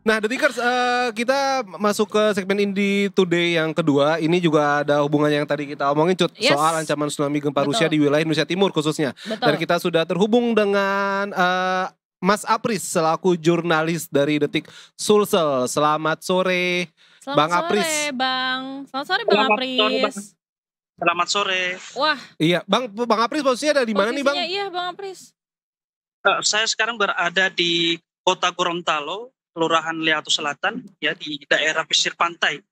Nah, Detikers, kita masuk ke segmen Indie Today yang kedua. Ini juga ada hubungannya yang tadi kita omongin, Cut, Yes. soal ancaman tsunami gempa Betul. Rusia di wilayah Indonesia Timur khususnya. Dan Betul. kita sudah terhubung dengan Mas Apris selaku jurnalis dari Detik Sulsel. Selamat sore, Bang Apris. Selamat sore, Bang Apris. Selamat sore. Wah, Iya, Bang Apris posisinya ada di mana nih, Bang? Iya, Bang Apris. Saya sekarang berada di Kota Gorontalo, Kelurahan Leatu Selatan, ya, di daerah pesisir pantai.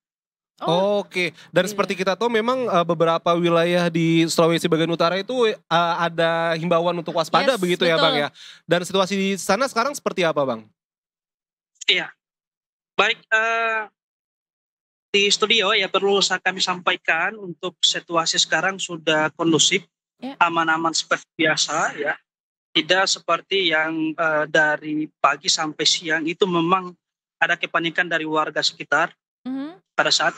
Oke, dan seperti kita tahu memang beberapa wilayah di Sulawesi bagian utara itu ada himbauan untuk waspada, begitu ya, betul. Bang ya. Dan situasi di sana sekarang seperti apa, Bang? Iya, baik, di studio ya perlu kami sampaikan untuk situasi sekarang sudah kondusif, aman-aman seperti biasa ya. Tidak seperti yang dari pagi sampai siang itu memang ada kepanikan dari warga sekitar pada saat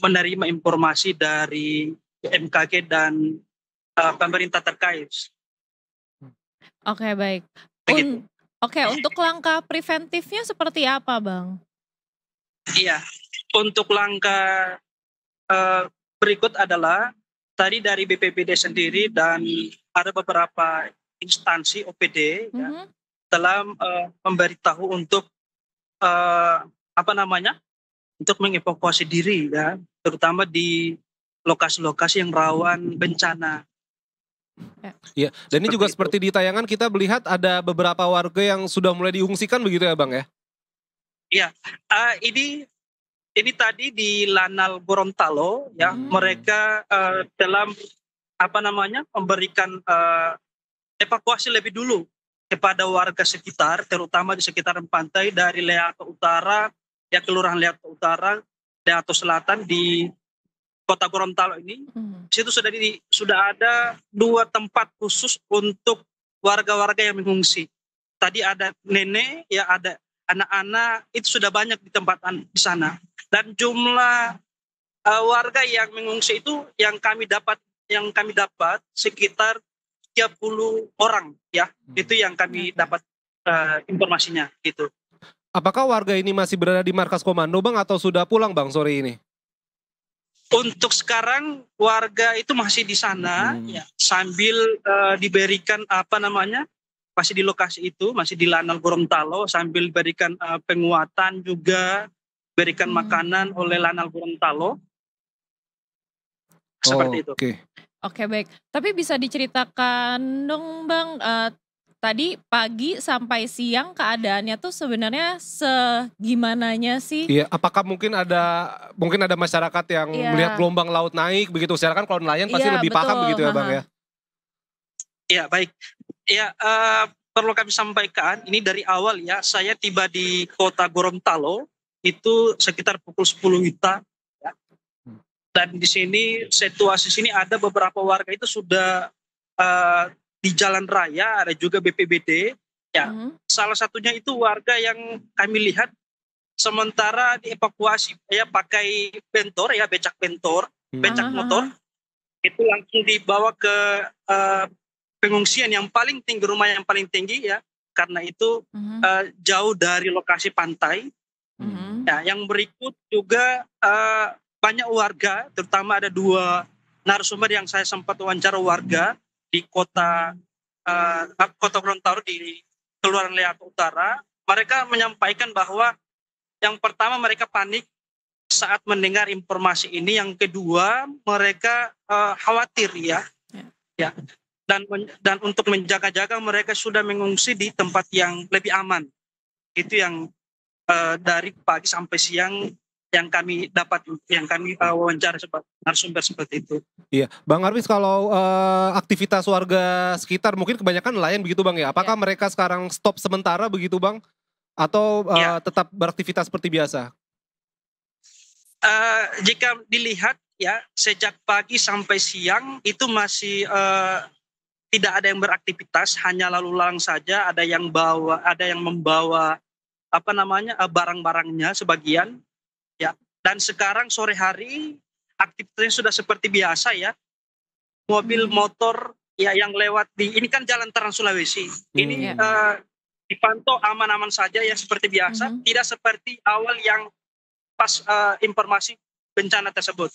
menerima informasi dari BMKG dan pemerintah terkait. Oke, baik. Oke, untuk langkah preventifnya seperti apa, Bang? Iya, untuk langkah berikut adalah tadi dari BPBD sendiri dan ada beberapa instansi OPD ya, telah memberitahu untuk untuk mengevakuasi diri ya, terutama di lokasi-lokasi yang rawan bencana. Iya, dan ini juga seperti di tayangan kita melihat ada beberapa warga yang sudah mulai diungsikan begitu ya, Bang ya? Iya, ini tadi di Lanal Gorontalo ya, mereka telah memberikan evakuasi lebih dulu kepada warga sekitar, terutama di sekitaran pantai dari Leatu Utara, ya Kelurahan Leatu Utara, Leatu Selatan di Kota Gorontalo ini. Di situ sudah ada 2 tempat khusus untuk warga-warga yang mengungsi. Tadi ada nenek, ya ada anak-anak, itu sudah banyak di tempat di sana. Dan jumlah warga yang mengungsi itu yang kami dapat sekitar 30 orang ya, itu yang kami dapat informasinya gitu. Apakah warga ini masih berada di markas komando, Bang, atau sudah pulang, Bang, sore ini? Untuk sekarang warga itu masih di sana ya, sambil diberikan masih di lokasi itu, masih di Lanal Gorontalo, sambil diberikan penguatan juga, berikan makanan oleh Lanal Gorontalo. Seperti itu. Oke, baik. Tapi bisa diceritakan dong, Bang, tadi pagi sampai siang keadaannya tuh sebenarnya segimananya sih? Iya, apakah mungkin ada masyarakat yang melihat gelombang laut naik begitu? Secara kan kalau nelayan pasti lebih paham begitu ya, Bang ya? Iya, baik. Ya, perlu kami sampaikan, ini dari awal ya, saya tiba di Kota Gorontalo itu sekitar pukul 10 WITA. Dan di sini situasi sini ada beberapa warga itu sudah di jalan raya, ada juga BPBD ya. Salah satunya itu warga yang kami lihat sementara dievakuasi ya pakai bentor ya, becak motor itu langsung dibawa ke pengungsian yang paling tinggi, rumah yang paling tinggi ya, karena itu jauh dari lokasi pantai. Ya, yang berikut juga banyak warga, terutama ada 2 narasumber yang saya sempat wawancara warga di Kota Gorontalo di Kelurahan Leatu Utara. Mereka menyampaikan bahwa yang pertama mereka panik saat mendengar informasi ini, yang kedua mereka khawatir ya. Dan untuk menjaga-jaga mereka sudah mengungsi di tempat yang lebih aman. Itu yang dari pagi sampai siang yang kami wawancara narasumber seperti itu. Iya, Bang Apris, kalau aktivitas warga sekitar mungkin kebanyakan nelayan begitu, Bang ya. Apakah mereka sekarang stop sementara begitu, Bang? Atau tetap beraktivitas seperti biasa? Jika dilihat ya, sejak pagi sampai siang itu masih tidak ada yang beraktivitas, hanya lalu lalang saja. Ada yang membawa barang-barangnya sebagian. Ya, dan sekarang sore hari aktivitasnya sudah seperti biasa ya. Mobil motor ya yang lewat ini kan jalan Trans Sulawesi. Ini dipantau aman-aman saja ya seperti biasa, tidak seperti awal yang pas informasi bencana tersebut.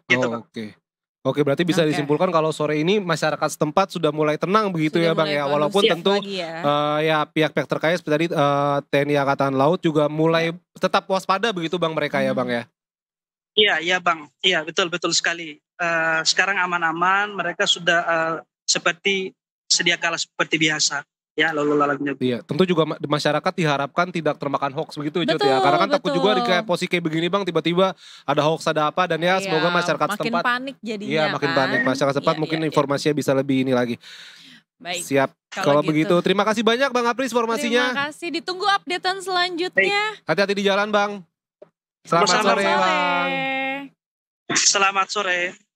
Gitu, Bang. Oke, berarti bisa disimpulkan kalau sore ini masyarakat setempat sudah mulai tenang begitu ya Bang ya. Walaupun tentu ya pihak-pihak terkait seperti tadi TNI Angkatan Laut juga mulai tetap waspada begitu Bang mereka ya Bang ya. Iya Bang, iya betul sekali. Sekarang aman-aman, mereka sudah seperti sedia kala seperti biasa. Ya lalu lalanya. Iya, tentu juga masyarakat diharapkan tidak termakan hoax begitu Cut ya. Karena kan takut juga di kayak posisi kayak begini Bang, tiba-tiba ada hoax ada apa dan ya semoga masyarakat setempat makin panik jadinya. Iya, makin panik. Masyarakat setempat mungkin informasinya bisa lebih ini lagi. Baik. Siap. Kalau begitu terima kasih banyak Bang Apris informasinya. Terima kasih, ditunggu updatean selanjutnya. Hati-hati di jalan Bang. Selamat sore Bang. Selamat sore.